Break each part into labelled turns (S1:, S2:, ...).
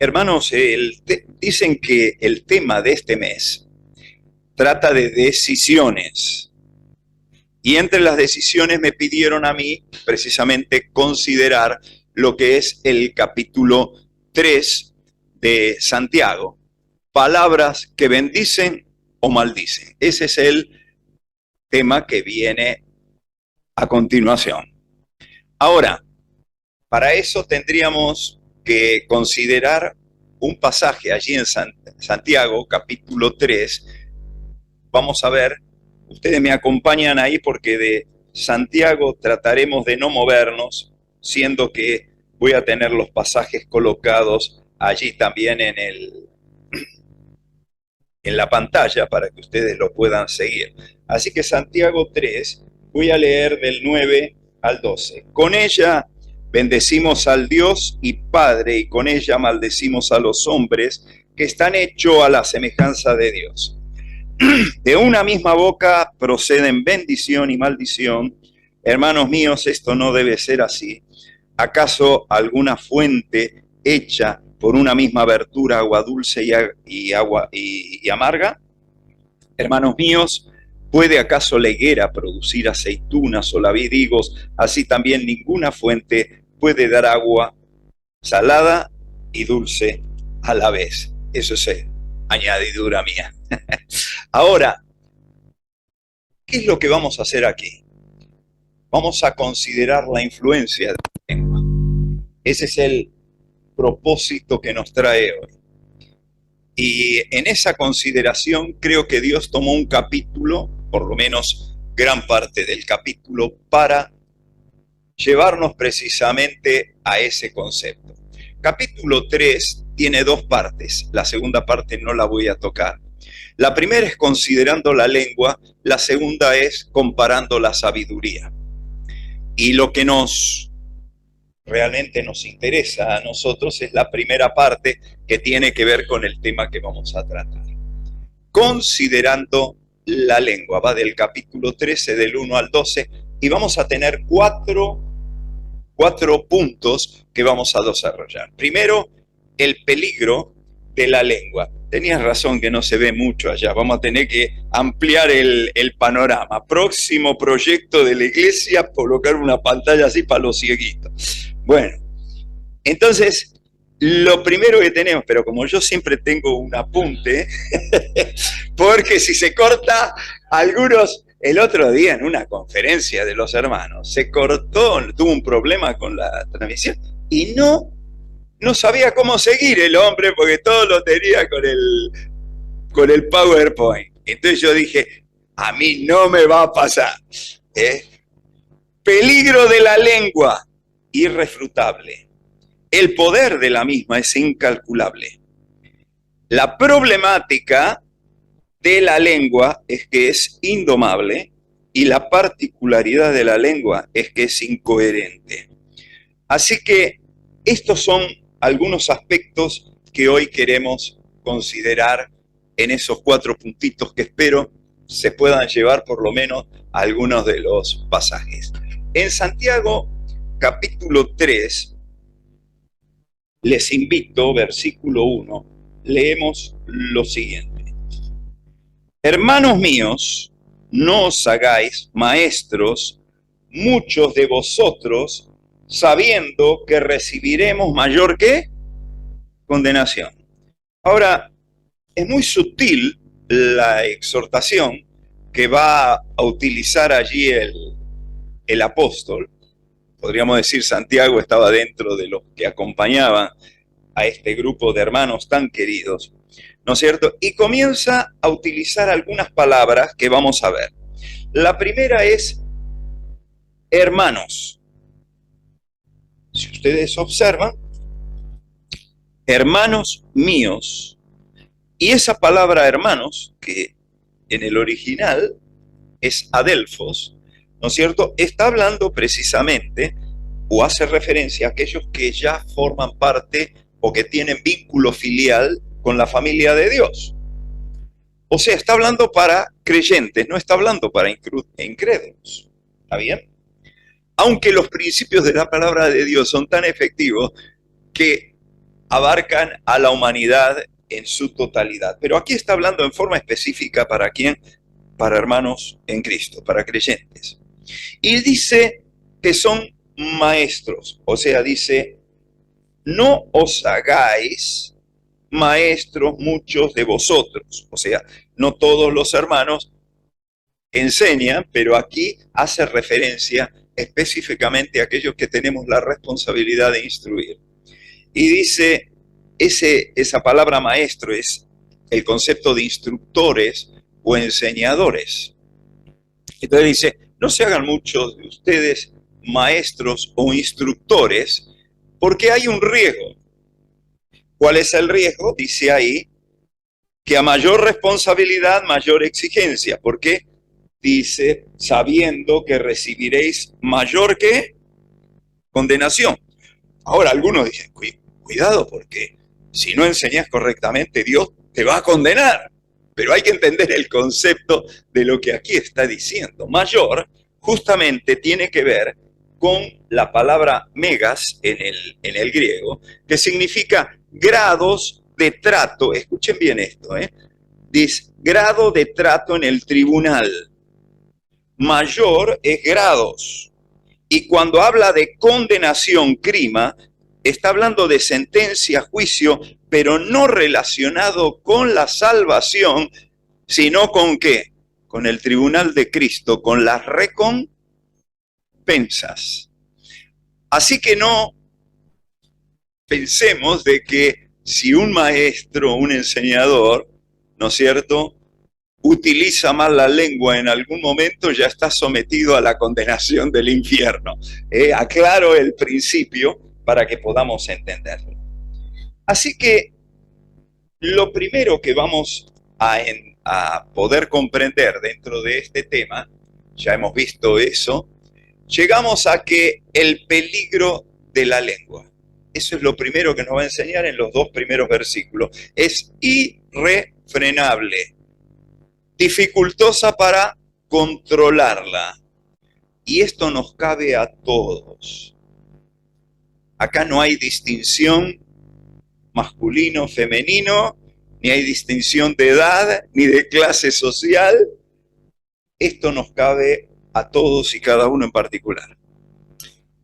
S1: Hermanos, dicen que el tema de este mes trata de decisiones. Y entre las decisiones me pidieron a mí precisamente considerar lo que es el capítulo 3 de Santiago. Palabras que bendicen o maldicen. Ese es el tema que viene a continuación. Ahora, para eso tendríamos que considerar un pasaje allí en Santiago, capítulo 3. Vamos a ver, ustedes me acompañan ahí porque de Santiago trataremos de no movernos, siendo que voy a tener los pasajes colocados allí también en la pantalla para que ustedes lo puedan seguir. Así que Santiago 3, voy a leer del 9 al 12. Con ella bendecimos al Dios y Padre, y con ella maldecimos a los hombres que están hechos a la semejanza de Dios. De una misma boca proceden bendición y maldición. Hermanos míos, esto no debe ser así. ¿Acaso alguna fuente hecha por una misma abertura, agua dulce y amarga? Hermanos míos, ¿puede acaso la higuera producir aceitunas o la vid higos? Así también ninguna fuente puede dar agua salada y dulce a la vez. Eso es añadidura mía. Ahora, ¿qué es lo que vamos a hacer aquí? Vamos a considerar la influencia de la lengua. Ese es el propósito que nos trae hoy. Y en esa consideración creo que Dios tomó un capítulo, por lo menos gran parte del capítulo, para llevarnos precisamente a ese concepto. Capítulo 3 tiene dos partes, la segunda parte no la voy a tocar. La primera es considerando la lengua, la segunda es comparando la sabiduría. Y lo que realmente nos interesa a nosotros es la primera parte que tiene que ver con el tema que vamos a tratar. Considerando la lengua, va del capítulo 13, del 1 al 12, y vamos a tener cuatro puntos que vamos a desarrollar. Primero, el peligro de la lengua. Tenías razón que no se ve mucho allá, vamos a tener que ampliar el panorama. Próximo proyecto de la iglesia, colocar una pantalla así para los cieguitos. Bueno, entonces, lo primero que tenemos, pero como yo siempre tengo un apunte, porque si se corta, algunos, el otro día en una conferencia de los hermanos, se cortó, tuvo un problema con la transmisión y no sabía cómo seguir el hombre porque todo lo tenía con el PowerPoint. Entonces yo dije, a mí no me va a pasar. Peligro de la lengua, irrefutable. El poder de la misma es incalculable. La problemática de la lengua es que es indomable y la particularidad de la lengua es que es incoherente. Así que estos son algunos aspectos que hoy queremos considerar en esos 4 puntitos que espero se puedan llevar por lo menos a algunos de los pasajes. En Santiago, capítulo 3, les invito, versículo 1, leemos lo siguiente. Hermanos míos, no os hagáis maestros muchos de vosotros, sabiendo que recibiremos mayor que condenación. Ahora, es muy sutil la exhortación que va a utilizar allí el apóstol. Podríamos decir, Santiago estaba dentro de los que acompañaban a este grupo de hermanos tan queridos, ¿no es cierto? Y comienza a utilizar algunas palabras que vamos a ver. La primera es hermanos. Si ustedes observan, hermanos míos. Y esa palabra hermanos, que en el original es adelfos, ¿no es cierto?, está hablando precisamente o hace referencia a aquellos que ya forman parte o que tienen vínculo filial con la familia de Dios. O sea, está hablando para creyentes, no está hablando para incrédulos. ¿Está bien? Aunque los principios de la palabra de Dios son tan efectivos que abarcan a la humanidad en su totalidad. Pero aquí está hablando en forma específica para quién, para hermanos en Cristo, para creyentes. Y dice que son maestros, o sea, dice, no os hagáis maestros muchos de vosotros, o sea, no todos los hermanos enseñan, pero aquí hace referencia específicamente a aquellos que tenemos la responsabilidad de instruir. Y dice, esa palabra maestro es el concepto de instructores o enseñadores. Entonces dice, no se hagan muchos de ustedes maestros o instructores, porque hay un riesgo. ¿Cuál es el riesgo? Dice ahí que a mayor responsabilidad, mayor exigencia. ¿Por qué? Dice, sabiendo que recibiréis mayor que condenación. Ahora, algunos dicen, cuidado, porque si no enseñas correctamente, Dios te va a condenar. Pero hay que entender el concepto de lo que aquí está diciendo. Mayor justamente tiene que ver con la palabra megas en el griego, que significa grados de trato. Escuchen bien esto, dice grado de trato en el tribunal. Mayor es grados. Y cuando habla de condenación, crima, está hablando de sentencia, juicio, pero no relacionado con la salvación, sino con ¿qué? Con el tribunal de Cristo, con las recompensas. Así que no pensemos de que si un maestro, un enseñador, ¿no es cierto?, utiliza mal la lengua en algún momento, ya está sometido a la condenación del infierno. Aclaro el principio para que podamos entenderlo. Así que lo primero que vamos a poder comprender dentro de este tema, ya hemos visto eso, llegamos a que el peligro de la lengua, eso es lo primero que nos va a enseñar en los dos primeros versículos, es irrefrenable, dificultosa para controlarla. Y esto nos cabe a todos. Acá no hay distinción masculino, femenino, ni hay distinción de edad, ni de clase social. Esto nos cabe a todos y cada uno en particular.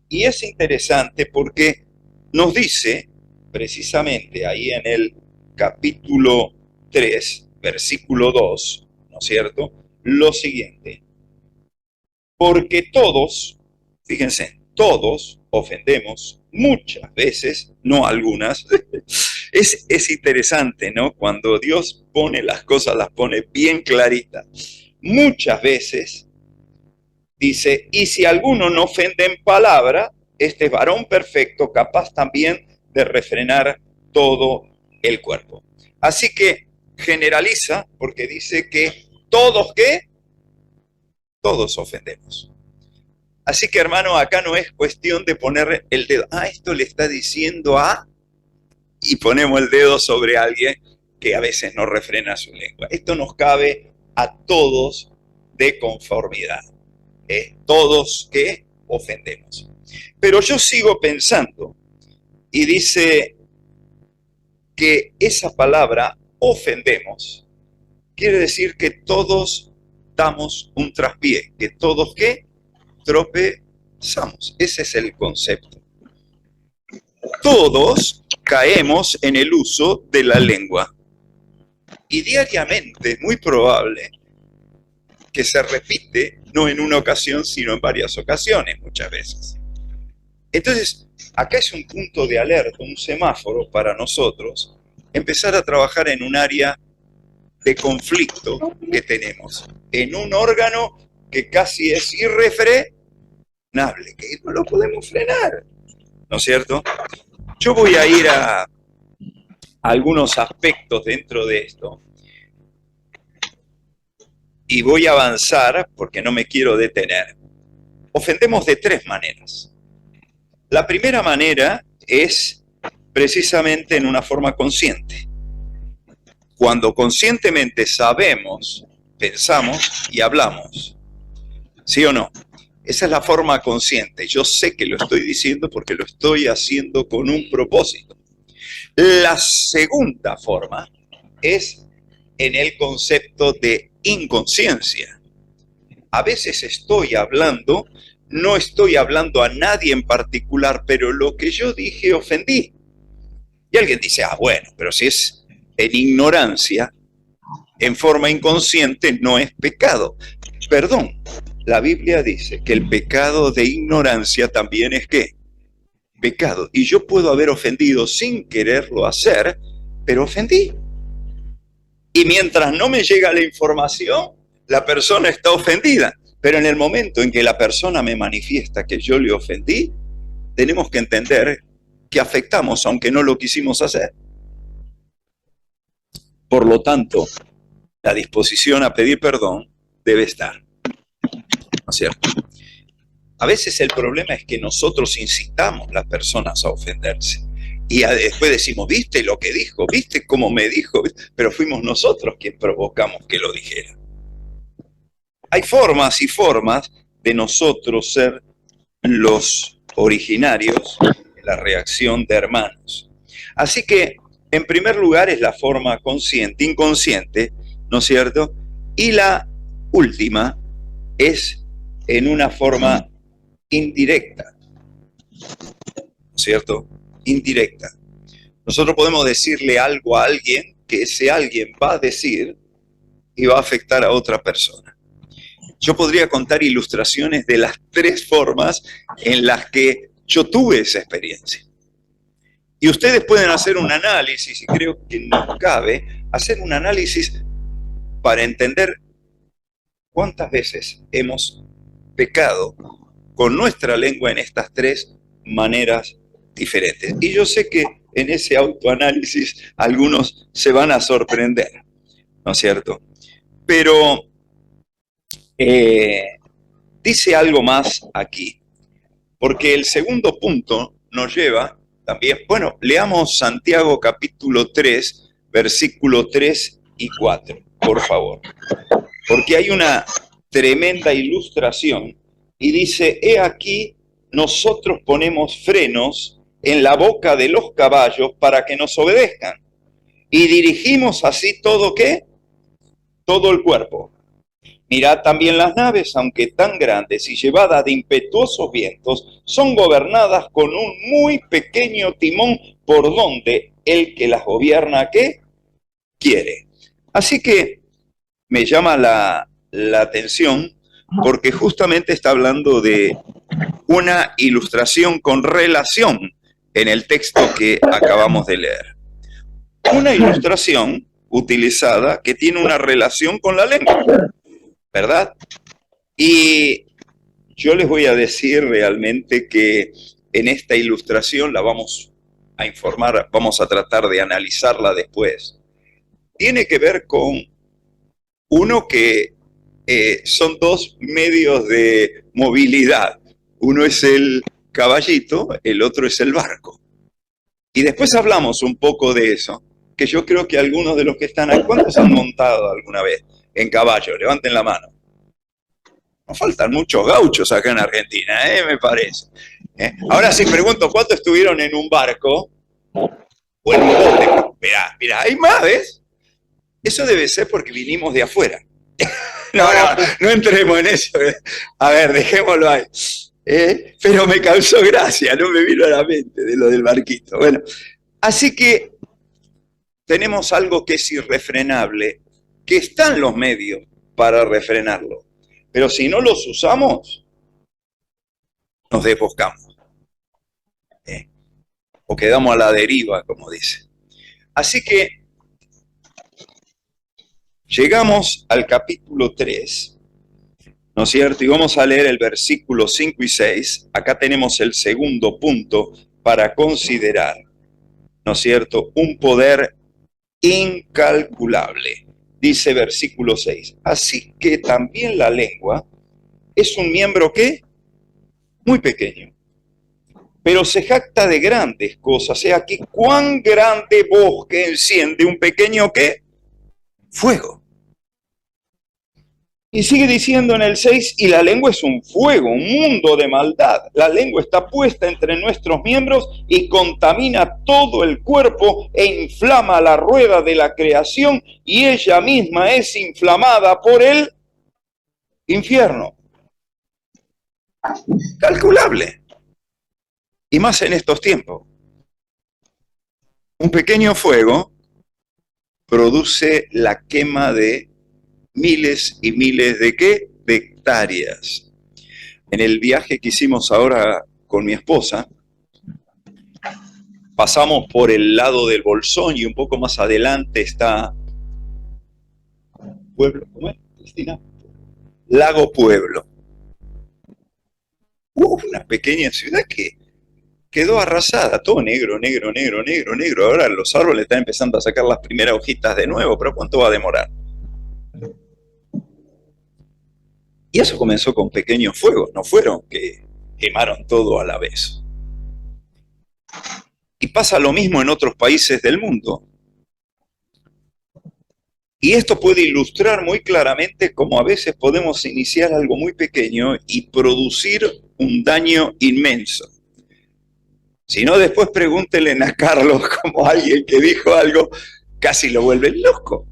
S1: Y es interesante porque nos dice, precisamente ahí en el capítulo 3, versículo 2, ¿no es cierto?, lo siguiente. Porque todos, fíjense, todos ofendemos muchas veces, no algunas. Es interesante, ¿no? Cuando Dios pone las cosas, las pone bien claritas. Muchas veces, dice, y si alguno no ofende en palabra, este es varón perfecto, capaz también de refrenar todo el cuerpo. Así que generaliza, porque dice que todos, ¿qué? Todos ofendemos. Así que, hermano, acá no es cuestión de poner el dedo. Esto le está diciendo a... Y ponemos el dedo sobre alguien que a veces no refrena su lengua. Esto nos cabe a todos de conformidad. Todos que ofendemos. Pero yo sigo pensando, y dice que esa palabra, ofendemos, quiere decir que todos damos un traspié, que todos ¿qué? Tropezamos. Ese es el concepto. Todos caemos en el uso de la lengua. Y diariamente es muy probable que se repite, no en una ocasión, sino en varias ocasiones, muchas veces. Entonces, acá es un punto de alerta, un semáforo para nosotros, empezar a trabajar en un área de conflicto que tenemos, en un órgano que casi es irrefrenable, que no lo podemos frenar, ¿no es cierto? Yo voy a ir a algunos aspectos dentro de esto y voy a avanzar porque no me quiero detener. Ofendemos de tres maneras. La primera manera es precisamente en una forma consciente. Cuando conscientemente sabemos, pensamos y hablamos. ¿Sí o no? Esa es la forma consciente. Yo sé que lo estoy diciendo porque lo estoy haciendo con un propósito. La segunda forma es en el concepto de inconsciencia. A veces no estoy hablando a nadie en particular, pero lo que yo dije ofendí. Y alguien dice, bueno, pero si es en ignorancia, en forma inconsciente, no es pecado. Perdón, la Biblia dice que el pecado de ignorancia también es ¿qué? Pecado. Y yo puedo haber ofendido sin quererlo hacer, pero ofendí. Y mientras no me llega la información, la persona está ofendida. Pero en el momento en que la persona me manifiesta que yo le ofendí, tenemos que entender que afectamos aunque no lo quisimos hacer. Por lo tanto, la disposición a pedir perdón debe estar, ¿no es cierto? A veces el problema es que nosotros incitamos a las personas a ofenderse. Y después decimos, ¿viste lo que dijo? ¿Viste cómo me dijo? Pero fuimos nosotros quienes provocamos que lo dijera. Hay formas y formas de nosotros ser los originarios de la reacción de hermanos. Así que, en primer lugar, es la forma consciente, inconsciente, ¿no es cierto? Y la última es en una forma indirecta, ¿no es cierto? Indirecta. Nosotros podemos decirle algo a alguien que ese alguien va a decir y va a afectar a otra persona. Yo podría contar ilustraciones de las tres formas en las que yo tuve esa experiencia. Y ustedes pueden hacer un análisis, y creo que nos cabe hacer un análisis para entender cuántas veces hemos pecado con nuestra lengua en estas tres maneras diferentes. Y yo sé que en ese autoanálisis algunos se van a sorprender, ¿no es cierto? Pero dice algo más aquí, porque el segundo punto nos lleva también, bueno, leamos Santiago capítulo 3, versículo 3 y 4, por favor, porque hay una tremenda ilustración y dice, he aquí, nosotros ponemos frenos en la boca de los caballos para que nos obedezcan y dirigimos así todo, ¿qué? Todo el cuerpo. Mirad también las naves, aunque tan grandes y llevadas de impetuosos vientos, son gobernadas con un muy pequeño timón por donde el que las gobierna, ¿qué? Quiere. Así que me llama la atención porque justamente está hablando de una ilustración con relación en el texto que acabamos de leer. Una ilustración utilizada que tiene una relación con la lengua, ¿verdad? Y yo les voy a decir realmente que en esta ilustración la vamos a informar, vamos a tratar de analizarla después. Tiene que ver con uno que son dos medios de movilidad. Uno es el caballito, el otro es el barco. Y después hablamos un poco de eso, que yo creo que algunos de los que están aquí, ¿cuántos han montado alguna vez en caballo? Levanten la mano. Nos faltan muchos gauchos acá en Argentina, me parece. Ahora sí pregunto, ¿cuántos estuvieron en un barco o en un bote? Mirá, hay más, ¿ves? Eso debe ser porque vinimos de afuera. No entremos en eso. A ver, dejémoslo ahí. Pero me causó gracia, no me vino a la mente de lo del barquito. Bueno, así que tenemos algo que es irrefrenable, que están los medios para refrenarlo. Pero si no los usamos, nos desbocamos. O quedamos a la deriva, como dice. Así que llegamos al capítulo 3, ¿no es cierto? Y vamos a leer el versículo 5 y 6. Acá tenemos el segundo punto para considerar, ¿no es cierto? Un poder incalculable. Dice versículo 6. Así que también la lengua es un miembro, ¿qué? Muy pequeño, pero se jacta de grandes cosas. He aquí cuán grande bosque enciende un pequeño, ¿qué? Fuego. Y sigue diciendo en el 6, y la lengua es un fuego, un mundo de maldad. La lengua está puesta entre nuestros miembros y contamina todo el cuerpo e inflama la rueda de la creación, y ella misma es inflamada por el infierno. Calculable. Y más en estos tiempos. Un pequeño fuego produce la quema de miles y miles de ¿qué? De hectáreas. En el viaje que hicimos ahora con mi esposa, pasamos por el lado del Bolsón y un poco más adelante está Pueblo, ¿cómo es, Cristina? Lago Pueblo. Una pequeña ciudad que quedó arrasada, todo negro, negro, negro, negro, negro. Ahora los árboles están empezando a sacar las primeras hojitas de nuevo, pero ¿cuánto va a demorar? Y eso comenzó con pequeños fuegos, no fueron que quemaron todo a la vez. Y pasa lo mismo en otros países del mundo. Y esto puede ilustrar muy claramente cómo a veces podemos iniciar algo muy pequeño y producir un daño inmenso. Si no, después pregúntenle a Carlos como alguien que dijo algo, casi lo vuelven loco.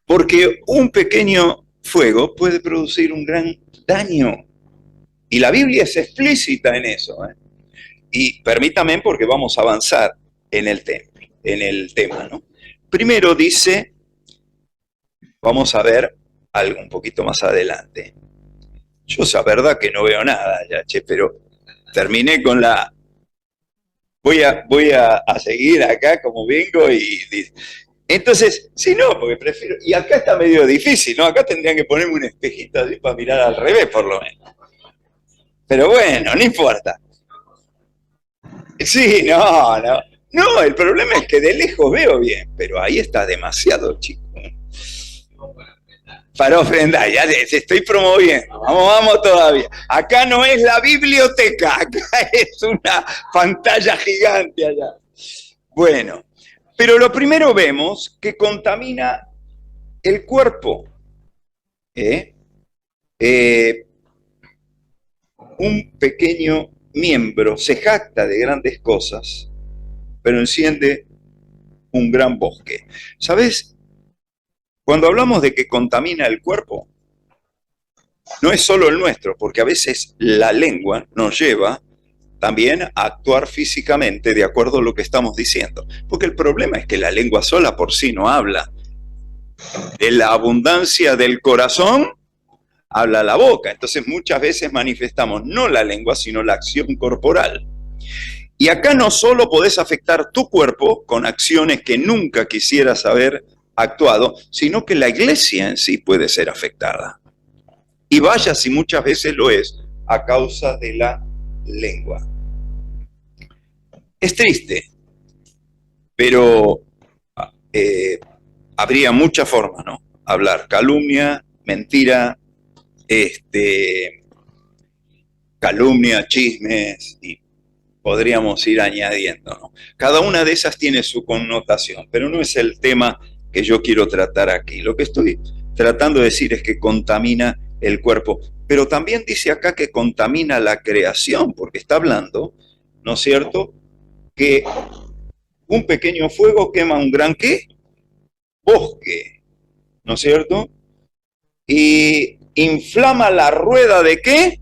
S1: Porque un pequeño fuego puede producir un gran daño. Y la Biblia es explícita en eso. Y permítame, porque vamos a avanzar en el tema, ¿no? Primero dice, vamos a ver algo un poquito más adelante. Yo la verdad que no veo nada ya, che, pero terminé con la... Voy a seguir acá como vengo y... Entonces, si no, porque prefiero... Y acá está medio difícil, ¿no? Acá tendrían que ponerme un espejito así para mirar al revés, por lo menos. Pero bueno, no importa. Sí, no. No, el problema es que de lejos veo bien, pero ahí está demasiado chico. Para ofrendar, ya te estoy promoviendo. Vamos todavía. Acá no es la biblioteca, acá es una pantalla gigante allá. Bueno, pero lo primero vemos que contamina el cuerpo. Un pequeño miembro se jacta de grandes cosas, pero enciende un gran bosque. ¿Sabes? Cuando hablamos de que contamina el cuerpo, no es solo el nuestro, porque a veces la lengua nos lleva también a actuar físicamente de acuerdo a lo que estamos diciendo. Porque el problema es que la lengua sola por sí no habla. De la abundancia del corazón habla la boca. Entonces muchas veces manifestamos no la lengua, sino la acción corporal. Y acá no solo podés afectar tu cuerpo con acciones que nunca quisieras haber actuado, sino que la iglesia en sí puede ser afectada. Y vaya si muchas veces lo es a causa de la lengua. Es triste, pero habría muchas formas, ¿no? Hablar calumnia, mentira, calumnia, chismes, y podríamos ir añadiendo, ¿no? Cada una de esas tiene su connotación, pero no es el tema que yo quiero tratar aquí. Lo que estoy tratando de decir es que contamina el cuerpo, pero también dice acá que contamina la creación, porque está hablando, ¿no es cierto?, que un pequeño fuego quema un gran ¿qué? Bosque, ¿no es cierto? Y inflama la rueda de ¿qué?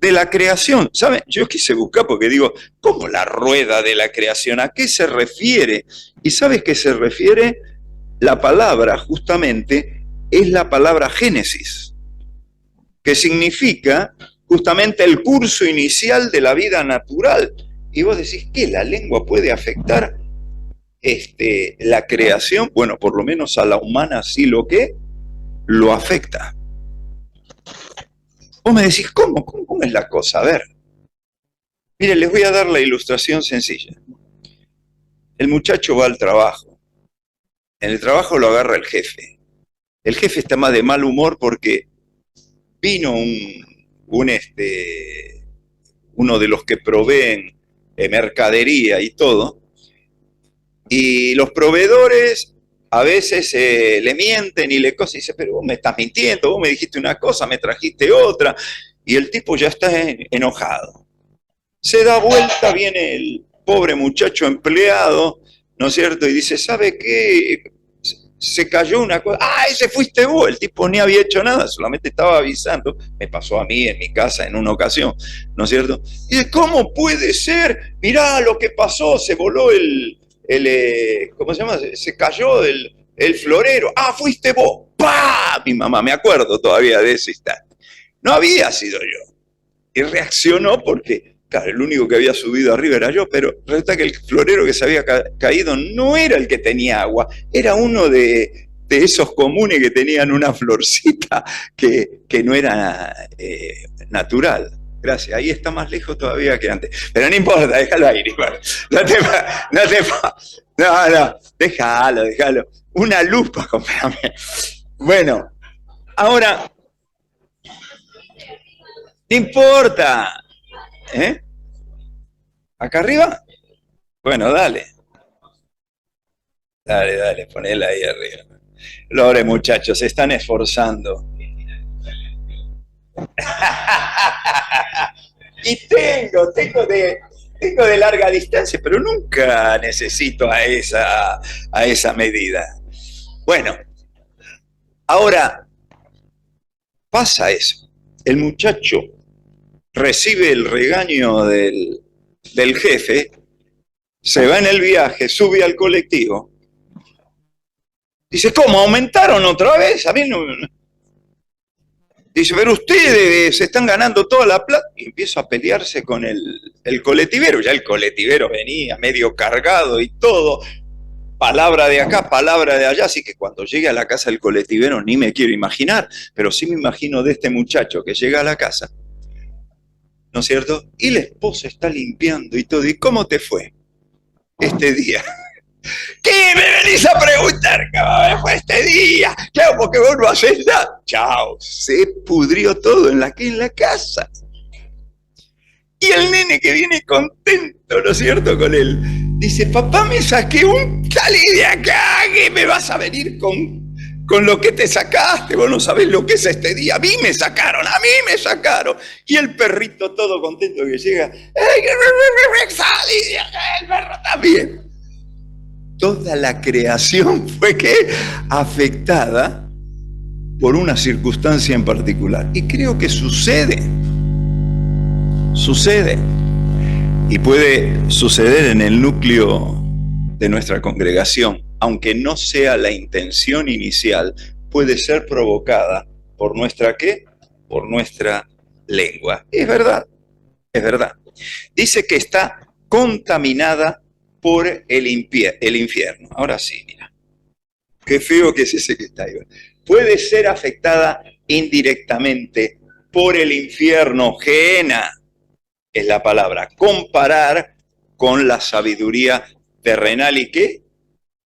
S1: De la creación. ¿Saben? Yo quise buscar porque digo, ¿cómo la rueda de la creación? ¿A qué se refiere? ¿Y sabes qué se refiere? La palabra, justamente, es la palabra Génesis, que significa justamente el curso inicial de la vida natural. Y vos decís, ¿qué? ¿La lengua puede afectar la creación? Bueno, por lo menos a la humana sí lo afecta. Vos me decís, ¿cómo es la cosa? A ver, miren, les voy a dar la ilustración sencilla. El muchacho va al trabajo. En el trabajo lo agarra el jefe. El jefe está más de mal humor porque vino uno de los que proveen mercadería y todo, y los proveedores a veces le mienten y le cosas y dice, pero vos me estás mintiendo, vos me dijiste una cosa, me trajiste otra, y el tipo ya está enojado. Se da vuelta, viene el pobre muchacho empleado, ¿no es cierto? Y dice, ¿sabe qué? Se cayó una cosa. ¡Ah, ese fuiste vos! El tipo ni había hecho nada, solamente estaba avisando. Me pasó a mí en mi casa en una ocasión, ¿no es cierto? Y dice, ¿cómo puede ser? Mirá lo que pasó, se voló ¿cómo se llama? Se cayó el florero. ¡Ah, fuiste vos! ¡Pah! Mi mamá, me acuerdo todavía de ese instante. No había sido yo. Y reaccionó porque, claro, el único que había subido arriba era yo, pero resulta que el florero que se había caído no era el que tenía agua, era uno de esos comunes que tenían una florcita que no era natural. Gracias, ahí está más lejos todavía que antes. Pero no importa, déjalo ahí, no, déjalo. Una lupa, comprame. Bueno, ahora, no importa. ¿Eh? ¿Acá arriba? Bueno, dale. Dale, ponela ahí arriba. Lore, muchachos, se están esforzando. Y tengo de larga distancia, pero nunca necesito a esa medida. Bueno, ahora pasa eso. El muchacho recibe el regaño del jefe, se va en el viaje, sube al colectivo. Dice, ¿cómo? ¿Aumentaron otra vez? A mí no. Dice, pero ustedes se están ganando toda la plata. Y empieza a pelearse con el colectivero. Ya el colectivero venía medio cargado y todo. Palabra de acá, palabra de allá. Así que cuando llegue a la casa del colectivero ni me quiero imaginar. Pero sí me imagino de este muchacho que llega a la casa, ¿no es cierto? Y la esposa está limpiando y todo. ¿Y cómo te fue este día? ¿Qué me venís a preguntar cómo me fue este día? Claro, porque vos no haces nada. Chao, se pudrió todo en la casa. Y el nene que viene contento, ¿no es cierto? Con él. Dice, papá, me saqué salí de acá, que me vas a venir con lo que te sacaste, vos no sabés lo que es este día, a mí me sacaron. Y el perrito todo contento que llega, salí de acá, el perro también. Toda la creación fue afectada por una circunstancia en particular. Y creo que sucede. Y puede suceder en el núcleo de nuestra congregación, aunque no sea la intención inicial, puede ser provocada por nuestra ¿qué? Por nuestra lengua. Es verdad. Dice que está contaminada por el infierno. Ahora sí, mira. Qué feo que es ese que está ahí. Puede ser afectada indirectamente por el infierno. Gehenna es la palabra. Comparar con la sabiduría terrenal y ¿qué?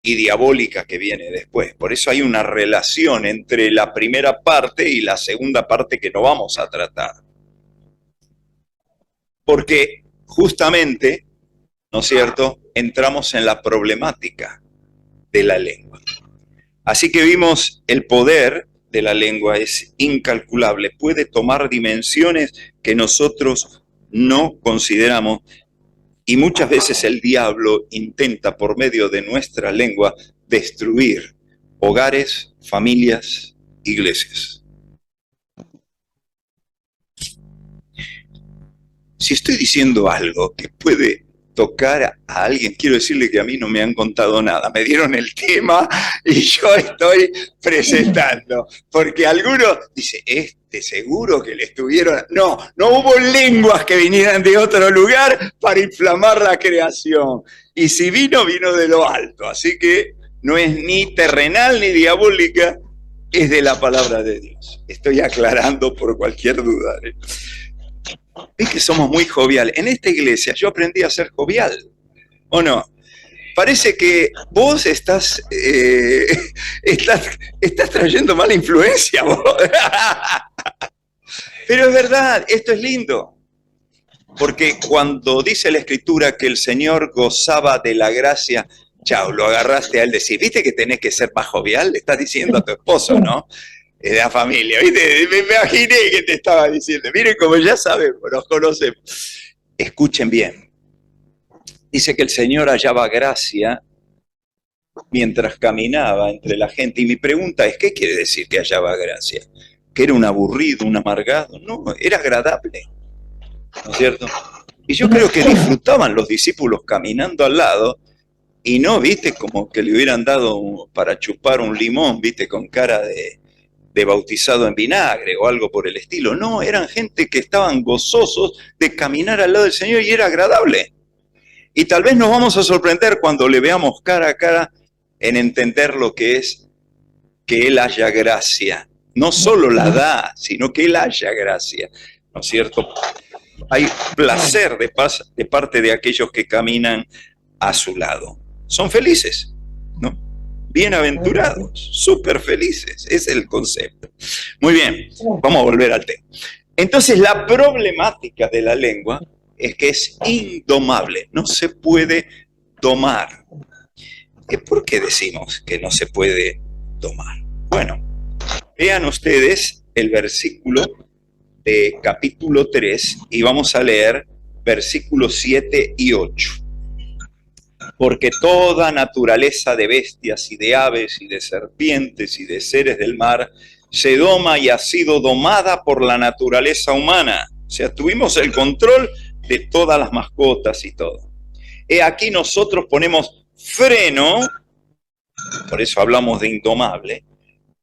S1: Y diabólica que viene después. Por eso hay una relación entre la primera parte y la segunda parte que no vamos a tratar. Porque justamente, ¿no es cierto?, entramos en la problemática de la lengua. Así que vimos el poder de la lengua es incalculable, puede tomar dimensiones que nosotros no consideramos y muchas veces el diablo intenta por medio de nuestra lengua destruir hogares, familias, iglesias. Si estoy diciendo algo que puede tocar a alguien, quiero decirle que a mí no me han contado nada. Me dieron el tema y yo estoy presentando. Porque algunos dicen, seguro que le estuvieron... No hubo lenguas que vinieran de otro lugar para inflamar la creación. Y si vino de lo alto. Así que no es ni terrenal ni diabólica, es de la palabra de Dios. Estoy aclarando por cualquier duda. Es que somos muy joviales. En esta iglesia yo aprendí a ser jovial, ¿o no? Parece que vos estás trayendo mala influencia, vos. Pero es verdad, esto es lindo. Porque cuando dice la Escritura que el Señor gozaba de la gracia Chao, lo agarraste al decir, viste que tenés que ser más jovial, le estás diciendo a tu esposo, ¿no? De la familia, viste, me imaginé que te estaba diciendo, miren como ya sabemos, nos conocemos. Escuchen bien, dice que el Señor hallaba gracia mientras caminaba entre la gente, y mi pregunta es, ¿qué quiere decir que hallaba gracia? ¿Que era un aburrido, un amargado? No, era agradable, ¿no es cierto? Y yo creo que disfrutaban los discípulos caminando al lado, y no, viste, como que le hubieran dado para chupar un limón, viste, con cara de bautizado en vinagre o algo por el estilo. No, eran gente que estaban gozosos de caminar al lado del Señor y era agradable. Y tal vez nos vamos a sorprender cuando le veamos cara a cara en entender lo que es que Él haya gracia. No solo la da, sino que Él haya gracia, ¿no es cierto? Hay placer de parte de aquellos que caminan a su lado. Son felices, ¿no? Bienaventurados, súper felices, es el concepto. Muy bien, vamos a volver al tema. Entonces, la problemática de la lengua es que es indomable, no se puede domar. ¿Por qué decimos que no se puede domar? Bueno, vean ustedes el versículo de capítulo 3 y vamos a leer versículos 7 y 8. Porque toda naturaleza de bestias y de aves y de serpientes y de seres del mar se doma y ha sido domada por la naturaleza humana. O sea, tuvimos el control de todas las mascotas y todo. He aquí nosotros ponemos freno, por eso hablamos de indomable,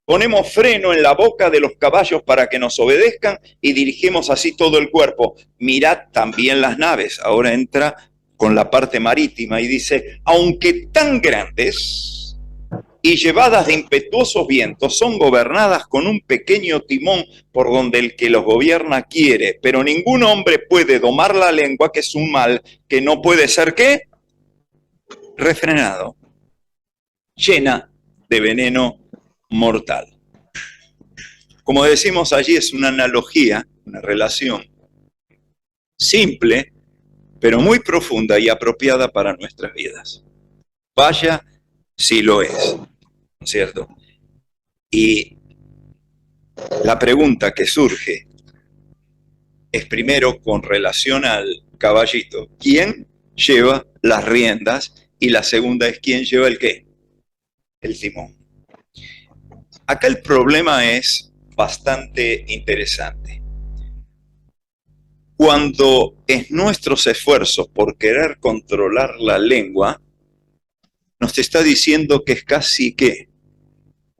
S1: ponemos freno en la boca de los caballos para que nos obedezcan y dirigimos así todo el cuerpo. Mirad también las naves. Ahora entra con la parte marítima y dice, aunque tan grandes y llevadas de impetuosos vientos, son gobernadas con un pequeño timón por donde el que los gobierna quiere, pero ningún hombre puede domar la lengua, que es un mal que no puede ser, ¿qué? Refrenado, llena de veneno mortal. Como decimos allí, es una analogía, una relación simple, pero muy profunda y apropiada para nuestras vidas. Vaya si lo es, ¿no es cierto? Y la pregunta que surge es primero con relación al caballito, ¿quién lleva las riendas? Y la segunda es ¿quién lleva el qué? El timón. Acá el problema es bastante interesante. Cuando es nuestros esfuerzos por querer controlar la lengua, nos está diciendo que es casi que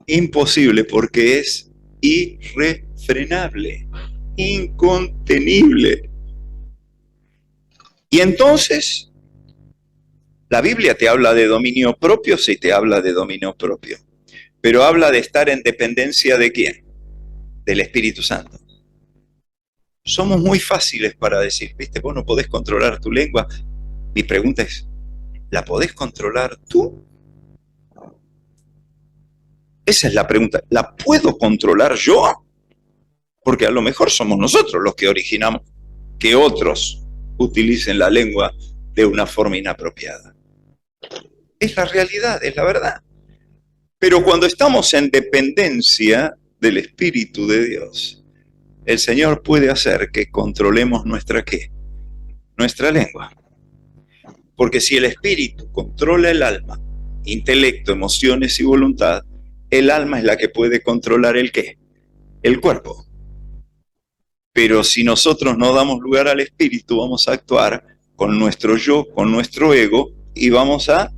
S1: imposible porque es irrefrenable, incontenible. Y entonces, la Biblia te habla de dominio propio, sí te habla de dominio propio, pero habla de estar en dependencia ¿de quién? Del Espíritu Santo. Somos muy fáciles para decir, viste, vos no podés controlar tu lengua. Mi pregunta es, ¿la podés controlar tú? Esa es la pregunta. ¿La puedo controlar yo? Porque a lo mejor somos nosotros los que originamos que otros utilicen la lengua de una forma inapropiada. Es la realidad, es la verdad. Pero cuando estamos en dependencia del Espíritu de Dios, el Señor puede hacer que controlemos nuestra ¿qué? Nuestra lengua. Porque si el Espíritu controla el alma, intelecto, emociones y voluntad, el alma es la que puede controlar el ¿qué? El cuerpo. Pero si nosotros no damos lugar al Espíritu, vamos a actuar con nuestro yo, con nuestro ego, y vamos a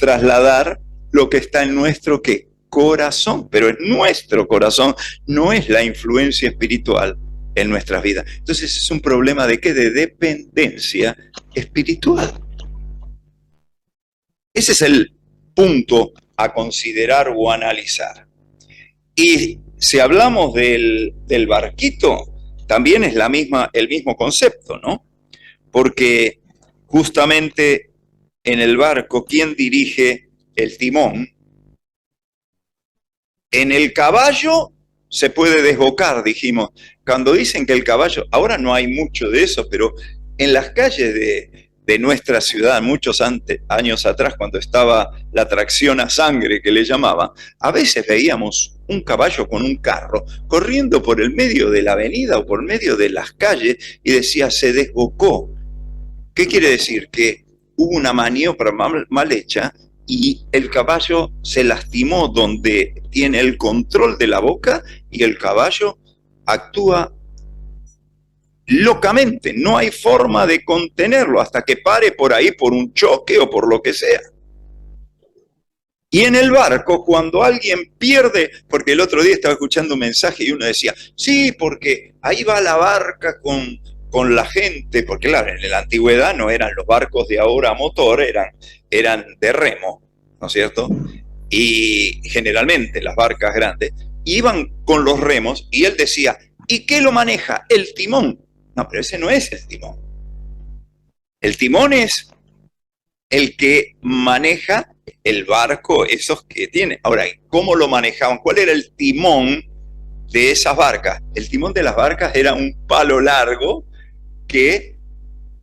S1: trasladar lo que está en nuestro ¿qué? Corazón, pero en nuestro corazón, no es la influencia espiritual en nuestras vidas. Entonces es un problema de ¿qué? De dependencia espiritual. Ese es el punto a considerar o analizar. Y si hablamos del barquito, también es el mismo concepto, ¿no? Porque justamente en el barco, ¿quién dirige el timón? En el caballo se puede desbocar, dijimos. Cuando dicen que el caballo, ahora no hay mucho de eso, pero en las calles de nuestra ciudad, muchos años atrás, cuando estaba la tracción a sangre que le llamaban, a veces veíamos un caballo con un carro corriendo por el medio de la avenida o por medio de las calles y decía, se desbocó. ¿Qué quiere decir? Que hubo una maniobra mal hecha y el caballo se lastimó donde tiene el control de la boca y el caballo actúa locamente, no hay forma de contenerlo hasta que pare por ahí por un choque o por lo que sea. Y en el barco, cuando alguien pierde, porque el otro día estaba escuchando un mensaje y uno decía, sí, porque ahí va la barca con la gente, porque claro, en la antigüedad no eran los barcos de ahora a motor, eran de remo, ¿no es cierto? Y generalmente las barcas grandes iban con los remos y él decía, ¿y qué lo maneja? El timón. No, pero ese no es el timón. El timón es el que maneja el barco, esos que tiene. Ahora, ¿cómo lo manejaban? ¿Cuál era el timón de esas barcas? El timón de las barcas era un palo largo que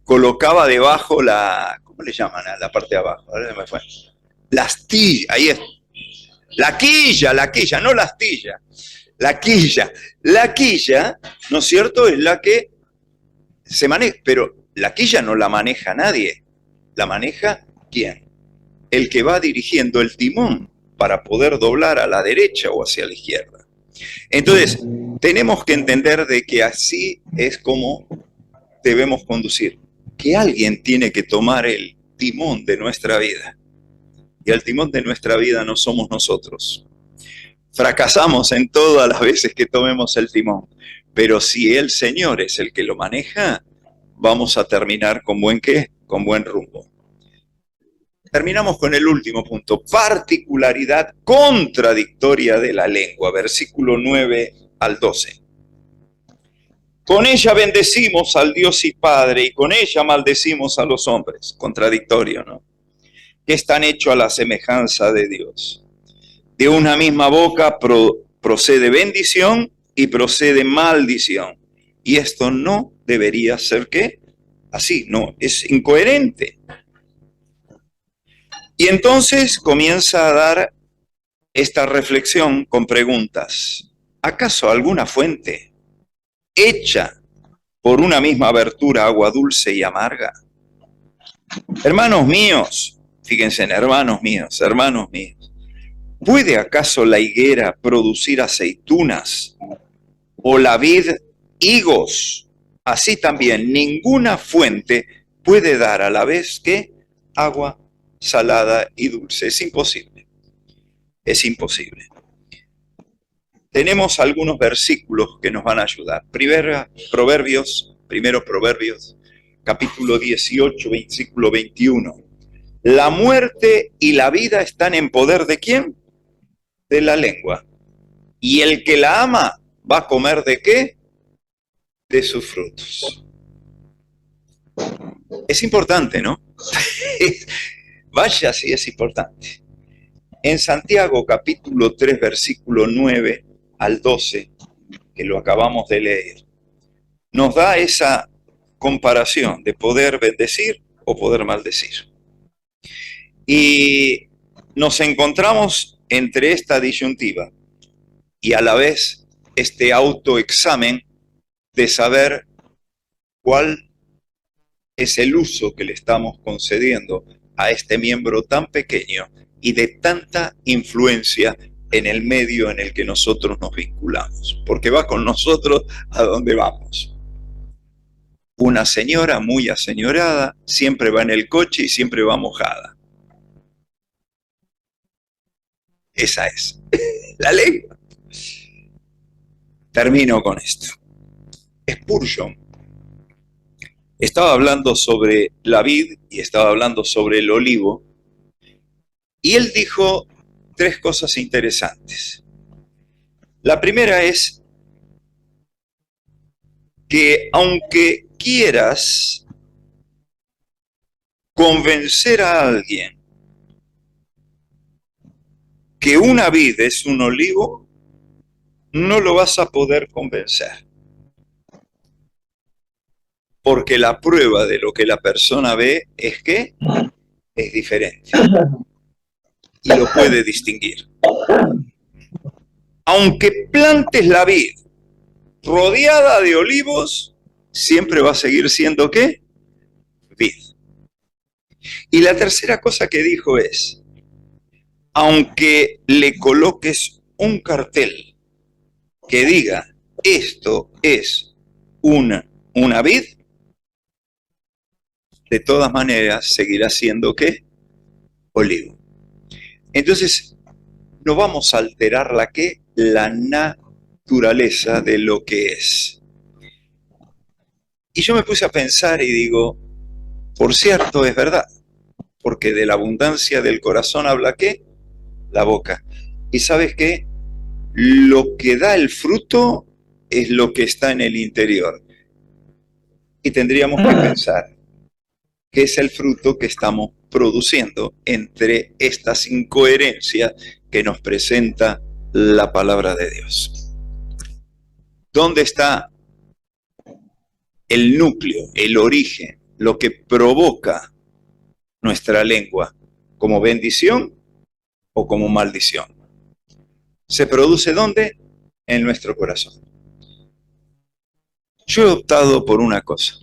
S1: colocaba debajo ¿cómo le llaman a la parte de abajo? Ahora me fue. La astilla, ahí es. La quilla, no la astilla. La quilla. La quilla, ¿no es cierto? Es la que se maneja, pero la quilla no la maneja nadie. ¿La maneja quién? El que va dirigiendo el timón para poder doblar a la derecha o hacia la izquierda. Entonces, tenemos que entender de que así es como debemos conducir. Que alguien tiene que tomar el timón de nuestra vida. Y el timón de nuestra vida no somos nosotros. Fracasamos en todas las veces que tomemos el timón. Pero si el Señor es el que lo maneja, vamos a terminar con buen ¿qué? Con buen rumbo. Terminamos con el último punto, particularidad contradictoria de la lengua, versículo 9 al 12. Con ella bendecimos al Dios y Padre y con ella maldecimos a los hombres. Contradictorio, ¿no? Que están hechos a la semejanza de Dios. De una misma boca procede bendición y procede maldición. Y esto no debería ser ¿qué? Así, no, es incoherente. Y entonces comienza a dar esta reflexión con preguntas. ¿Acaso alguna fuente hecha por una misma abertura agua dulce y amarga? Hermanos míos, fíjense en hermanos míos, ¿puede acaso la higuera producir aceitunas o la vid higos? Así también ninguna fuente puede dar a la vez que agua salada y dulce. Es imposible. Es imposible. Tenemos algunos versículos que nos van a ayudar. Primero Proverbios, capítulo 18, versículo 21. La muerte y la vida están en poder ¿de quién? De la lengua. Y el que la ama va a comer ¿de qué? De sus frutos. Es importante, ¿no? Vaya si es importante. En Santiago capítulo 3, versículo 9 al 12, que lo acabamos de leer, nos da esa comparación de poder bendecir o poder maldecir. Y nos encontramos entre esta disyuntiva y a la vez este autoexamen de saber cuál es el uso que le estamos concediendo a este miembro tan pequeño y de tanta influencia en el medio en el que nosotros nos vinculamos, porque va con nosotros a donde vamos. Una señora muy aseñorada siempre va en el coche y siempre va mojada. Esa es la lengua. Termino con esto. Spurgeon estaba hablando sobre la vid y estaba hablando sobre el olivo, y él dijo tres cosas interesantes. La primera es que aunque quieras convencer a alguien que una vid es un olivo, no lo vas a poder convencer. Porque la prueba de lo que la persona ve es que es diferente y lo puede distinguir. Aunque plantes la vid rodeada de olivos, siempre va a seguir siendo ¿qué? Vid. Y la tercera cosa que dijo es, aunque le coloques un cartel que diga, esto es una vid, de todas maneras seguirá siendo ¿qué? Olivo. Entonces, no vamos a alterar la ¿qué? La naturaleza de lo que es. Y yo me puse a pensar y digo, por cierto, es verdad, porque de la abundancia del corazón habla ¿qué? La boca. ¿Y sabes qué? Lo que da el fruto es lo que está en el interior. Y tendríamos que pensar qué es el fruto que estamos produciendo entre estas incoherencias que nos presenta la palabra de Dios. ¿Dónde está el núcleo, el origen, lo que provoca nuestra lengua? ¿Como bendición o como maldición? ¿Se produce dónde? En nuestro corazón. Yo he optado por una cosa.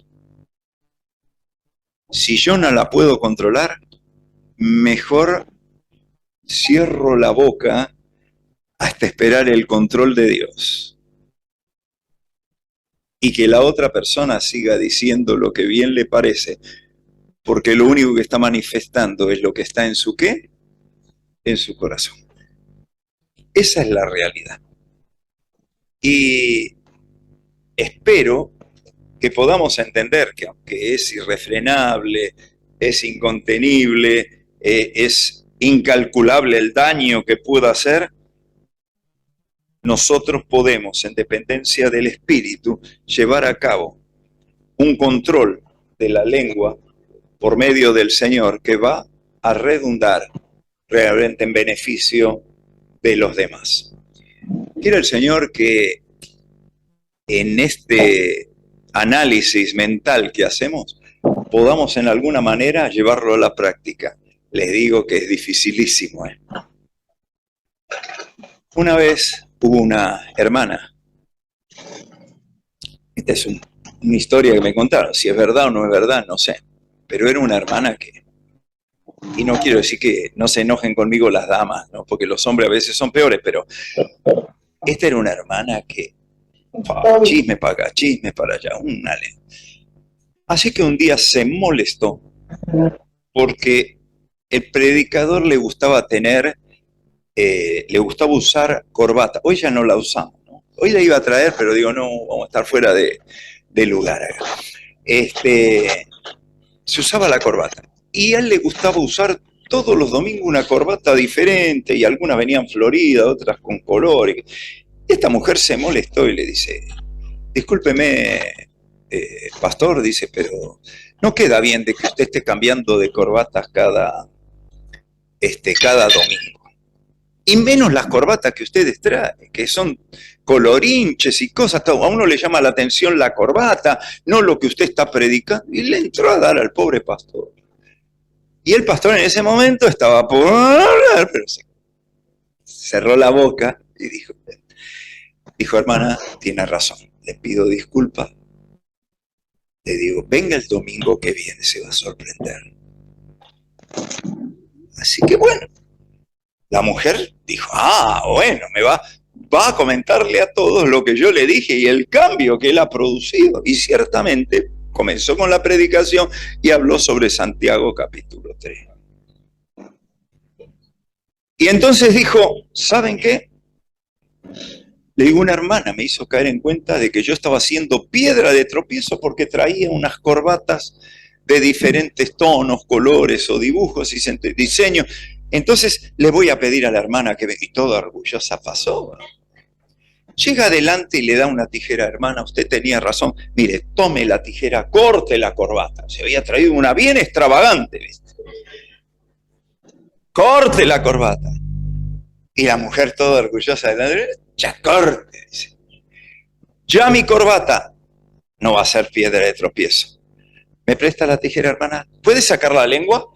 S1: Si yo no la puedo controlar, mejor cierro la boca hasta esperar el control de Dios. Y que la otra persona siga diciendo lo que bien le parece, porque lo único que está manifestando es lo que está en su ¿qué? En su corazón. Esa es la realidad. Y espero que podamos entender que aunque es irrefrenable, es incontenible, es incalculable el daño que pueda hacer, nosotros podemos, en dependencia del Espíritu, llevar a cabo un control de la lengua por medio del Señor que va a redundar realmente en beneficio de los demás. Quiere el Señor que en este análisis mental que hacemos podamos en alguna manera llevarlo a la práctica. Les digo que es dificilísimo. Una vez hubo una hermana, esta es una historia que me contaron, si es verdad o no es verdad, no sé, pero era una hermana que, y no quiero decir que no se enojen conmigo las damas, ¿no? Porque los hombres a veces son peores, pero esta era una hermana que, chisme para acá, chisme para allá, una lengua. Así que un día se molestó porque el predicador le gustaba le gustaba usar corbata. Hoy ya no la usamos, ¿no? Hoy la iba a traer, pero digo, no, vamos a estar fuera de lugar acá. Se usaba la corbata. Y a él le gustaba usar todos los domingos una corbata diferente, y algunas venían floridas, otras con colores. Y esta mujer se molestó y le dice, discúlpeme, pastor, dice, pero no queda bien de que usted esté cambiando de corbatas cada domingo. Y menos las corbatas que ustedes traen, que son colorinches y cosas. A uno le llama la atención la corbata, no lo que usted está predicando. Y le entró a dar al pobre pastor. Y el pastor en ese momento estaba por hablar, pero cerró la boca y dijo, hermana, tiene razón, le pido disculpas. Le digo, venga el domingo que viene, se va a sorprender. Así que bueno, la mujer dijo, bueno, va a comentarle a todos lo que yo le dije y el cambio que él ha producido. Y ciertamente comenzó con la predicación y habló sobre Santiago capítulo 3. Y entonces dijo, ¿saben qué? Le digo, una hermana me hizo caer en cuenta de que yo estaba haciendo piedra de tropiezo porque traía unas corbatas de diferentes tonos, colores o dibujos y diseños. Entonces le voy a pedir a la hermana que venga, y toda orgullosa pasó. Llega adelante y le da una tijera, hermana, usted tenía razón, mire, tome la tijera, corte la corbata. Se había traído una bien extravagante, ¿viste? Corte la corbata. Y la mujer toda orgullosa, ya corte, dice. Ya mi corbata no va a ser piedra de tropiezo. ¿Me presta la tijera, hermana? ¿Puede sacar la lengua?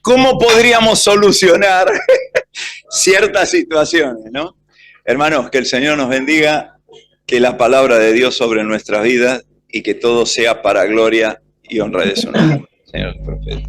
S1: ¿Cómo podríamos solucionar ciertas situaciones, no? Hermanos, que el Señor nos bendiga, que la palabra de Dios sobre nuestras vidas y que todo sea para gloria y honra de su nombre. Señor profeta.